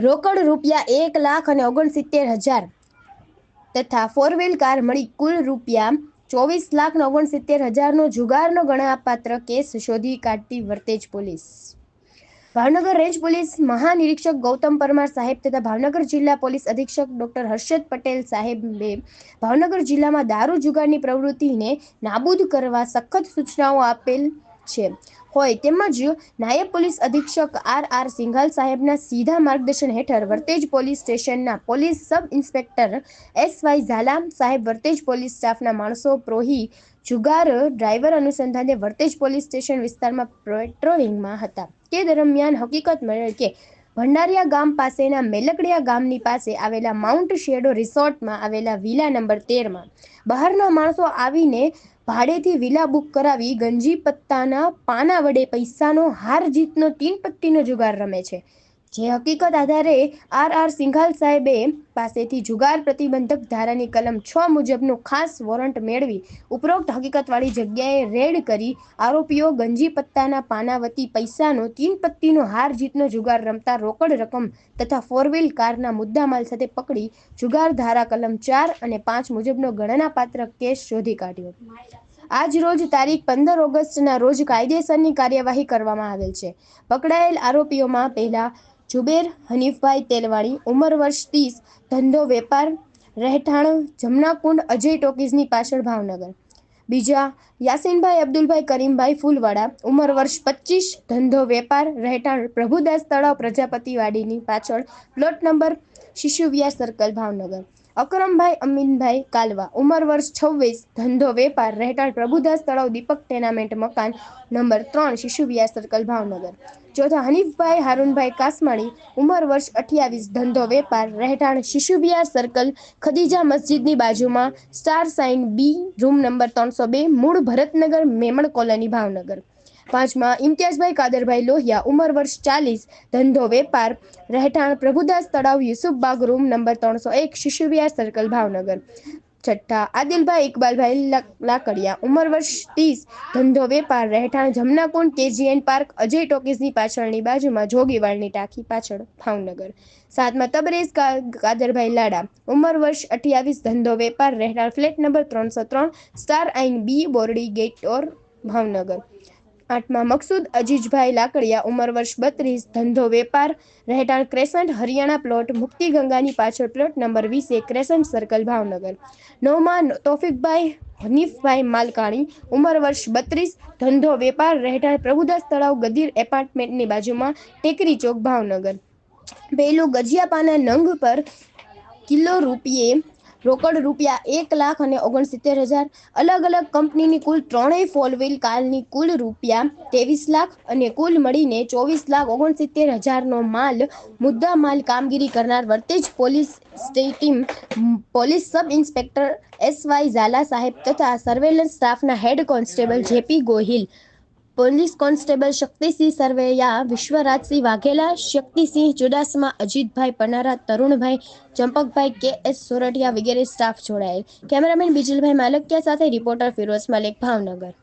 રોકડ ₹1,69,000 તથા 4 wheel car મળી કુલ ₹24,69,000નો જુગારનો ગણનાપાત્ર કેસ શોધી કાઢતી Vartej police. Bhavnagar range police મહાનિરીક્ષક ગૌતમ પરમાર સાહેબ તથા ભાવનગર જિલ્લા પોલીસ અધિક્ષક ડોક્ટર હર્ષદ પટેલ સાહેબે ભાવનગર જિલ્લામાં દારૂ જુગારની પ્રવૃત્તિને નાબૂદ કરવા સખત સૂચનાઓ આપેલ છે હોય તેમજ નાયબ પોલીસ અધિક્ષક આર સિંઘાલ સાહેબના સીધા માર્ગદર્શન હેઠળ વર્તેજ પોલીસ સ્ટેશનના police sub inspector SY Zala સાહેબ વર્તેજ પોલીસ સ્ટાફના માણસો પ્રોહી જુગાર ડ્રાઈવર અનુસંધાને વર્તેજ પોલીસ સ્ટેશન વિસ્તારમાં પેટ્રોલિંગમાં હતા। તે દરમિયાન હકીકત મળેલ કે ભંડારિયા ગામ પાસેના મેલકડિયા ગામની પાસે આવેલા માઉન્ટ શેડો રિસોર્ટમાં આવેલા વિલા નંબર 13માં બહારના માણસો આવીને ભાડેથી વિલા બુક કરાવી ગંજી પત્તાના પાના વડે પૈસાનો હાર જીતનો 3 પત્તીનો જુગાર રમે છે। જે હકીકત આધારે આર સિંઘાલ સાહેબે પાસેથી જુગાર પ્રતિબંધક ધારાની કલમ 6 મુજબનું ખાસ વોરંટ મેળવી ઉપરોક્ત હકીકતવાળી જગ્યાએ રેડ કરી આરોપીઓ ગંજી પત્તાના પાના વતી પૈસાનો 3 પત્તીનો હાર જીતનો જુગાર રમતા રોકડ રકમ તથા 4 વ્હીલ કારના મુદ્દામાલ સાથે પકડી જુગાર ધારા કલમ 4 અને 5 મુજબનો ગણનાપાત્ર કેસ શોધી કાઢ્યો। આજ રોજ તારીખ 15 ઓગસ્ટના રોજ કાયદેસરની કાર્યવાહી કરવામાં આવેલ છે। પકડાયેલ આરોપીઓમાં પહેલા જુબેર હનીફભાઈ તેલવાણી ઉંમર વર્ષ 30 ધંધો વેપાર રહેઠાણ જમનાકુંડ અજય ટોકીઝની પાછળ ભાવનગર। બીજા યાસીનભાઈ અબ્દુલભાઈ કરીમભાઈ ફૂલવાડા ઉંમર વર્ષ 25 ધંધો વેપાર રહેઠાણ પ્રભુદાસ તળાવ પ્રજાપતિવાડીની પાછળ plot number Shishuvihar circle Bhavnagar. Akrambhai Aminbhai Kalva ઉંમર વર્ષ 26 ધંધો વેપાર રહેઠાણ પ્રભુદાસ તળાવ દીપક ટેનામેન્ટ મકાન નંબર 3 શિશુવિહાર સર્કલ ભાવનગર। ચોથા હનીફભાઈ હારૂનભાઈ કાસમાણી ઉંમર વર્ષ 28 ધંધો વેપાર રહેઠાણ શિશુવિહાર સર્કલ ખદીજા મસ્જિદની બાજુમાં star sign B room number 302 મૂળ ભરતનગર મેમણ કોલોની ભાવનગર। પાંચમા ઇમ્તિયાઝભાઈ કાદરભાઈ લોહિયા ઉંમર વર્ષ 40 ધંધો વેપાર રહેઠાણ Prabhudas Talav Yusufbag room number 301 Shishuvihar circle Bhavnagar. છઠ્ઠા આદિલભાઈ ઇકબાલભાઈ લાકડિયા ઉંમર વર્ષ 30 ધંધો વેપાર રહેઠાણ જમનાકુંડ KGN પાર્ક અજય ટોકીઝની પાછળની બાજુમાં જોગીવાળની ટાંકી પાછળ ભાવનગર। સાતમા તબરેઝ કાદરભાઈ લાડા ઉંમર વર્ષ 28 ધંધો વેપાર રહેઠાણ ફ્લેટ નંબર 303 સ્ટાર આઇન બી બોરડી ગેટ ઓર ભાવનગર। આઠમા મકસૂદ અજીજભાઈ લાકડિયા ઉંમર વર્ષ 32 ધંધો વેપાર રહેઠાણ ક્રેસન્ટ હરિયાણા પ્લોટ મુક્તિ ગંગાની પાછળ plot number 20 crescent circle Bhavnagar. નવમા તોફિકભાઈ હનીફભાઈ માલકાણી ઉંમર વર્ષ 32 ધંધો વેપાર રહેઠાણ પ્રભુદાસ તળાવ ગદીર એપાર્ટમેન્ટની બાજુમાં ટેકરી ચોક ભાવનગર। પહેલું ગજિયાપાના નંગ પર કિલો રૂપિયે રોકડ ₹1,69,000 અલગ અલગ કંપનીની કુલ 3 4 વ્હીલ કારની કુલ ₹23 લાખ અને કુલ મળીને ₹24,69,000નો માલ મુદ્દામાલ કામગીરી કરનાર Vartej police team police sub inspector SY Zala સાહેબ તથા સર્વેલન્સ સ્ટાફના head constable JP Gohil police constable Shaktisinh Sarvaiya Vishwarajsinh Vaghela Shaktisinh Chudasama Ajitbhai Panara Tarunbhai Champakbhai KS Sorathiya વગેરે સ્ટાફ જોડાયેલ। કેમેરામેન બિજલભાઈ માલકિયા સાથે રિપોર્ટર ફિરોઝ મલેક ભાવનગર।